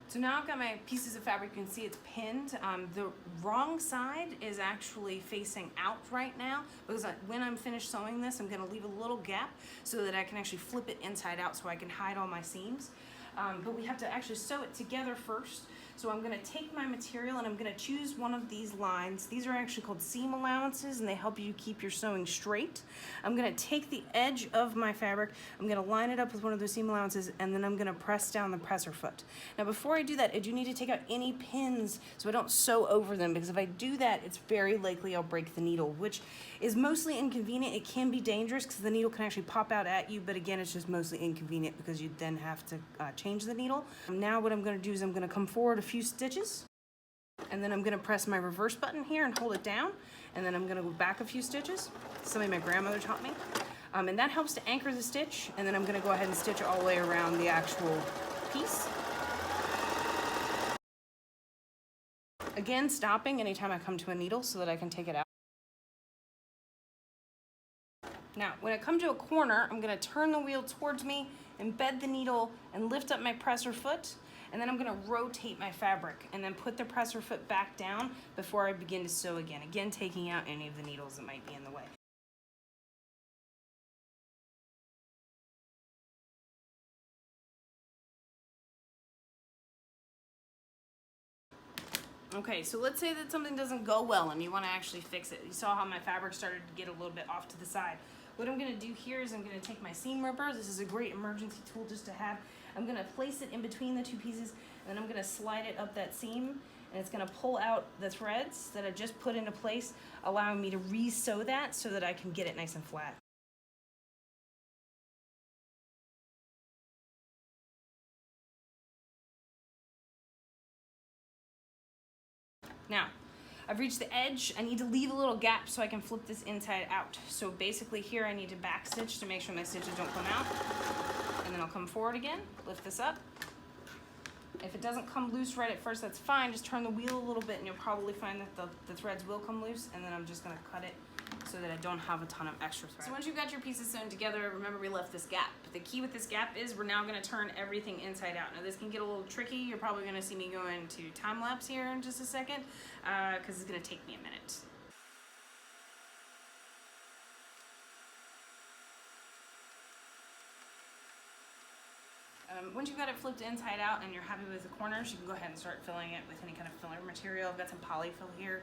So now I've got my pieces of fabric. You can see it's pinned. The wrong side is actually facing out right now because when I'm finished sewing this, I'm going to leave a little gap so that I can actually flip it inside out so I can hide all my seams. But we have to actually sew it together first. So I'm going to take my material and I'm going to choose one of these lines. These are actually called seam allowances and they help you keep your sewing straight. I'm going to take the edge of my fabric, I'm going to line it up with one of those seam allowances, and then I'm going to press down the presser foot. Now before I do that, I do need to take out any pins so I don't sew over them, because if I do that, it's very likely I'll break the needle, which is mostly inconvenient. It can be dangerous because the needle can actually pop out at you, but again, it's just mostly inconvenient because you then have to change the needle. Now what I'm going to do is I'm going to come forward a few stitches, and then I'm going to press my reverse button here and hold it down, and then I'm going to go back a few stitches. Something my grandmother taught me. And that helps to anchor the stitch, and then I'm going to go ahead and stitch all the way around the actual piece. Again, stopping anytime I come to a needle so that I can take it out. Now, when I come to a corner, I'm going to turn the wheel towards me, embed the needle, and lift up my presser foot, and then I'm going to rotate my fabric and then put the presser foot back down before I begin to sew again. Again, taking out any of the needles that might be in the way. Okay, so let's say that something doesn't go well and you want to actually fix it. You saw how my fabric started to get a little bit off to the side. What I'm going to do here is I'm going to take my seam ripper. This is a great emergency tool just to have. I'm going to place it in between the two pieces, and then I'm going to slide it up that seam, and it's going to pull out the threads that I just put into place, allowing me to re-sew that so that I can get it nice and flat. Now, I've reached the edge. I need to leave a little gap so I can flip this inside out. So basically here I need to back stitch to make sure my stitches don't come out. And then I'll come forward again, lift this up. If it doesn't come loose right at first, that's fine. Just turn the wheel a little bit and you'll probably find that the threads will come loose, and then I'm just gonna cut it so that I don't have a ton of extra thread. So once you've got your pieces sewn together, remember we left this gap. But the key with this gap is we're now gonna turn everything inside out. Now this can get a little tricky. You're probably gonna see me go into time lapse here in just a second, because it's gonna take me a minute. Once you've got it flipped inside out and you're happy with the corners, you can go ahead and start filling it with any kind of filler material. I've got some polyfill here.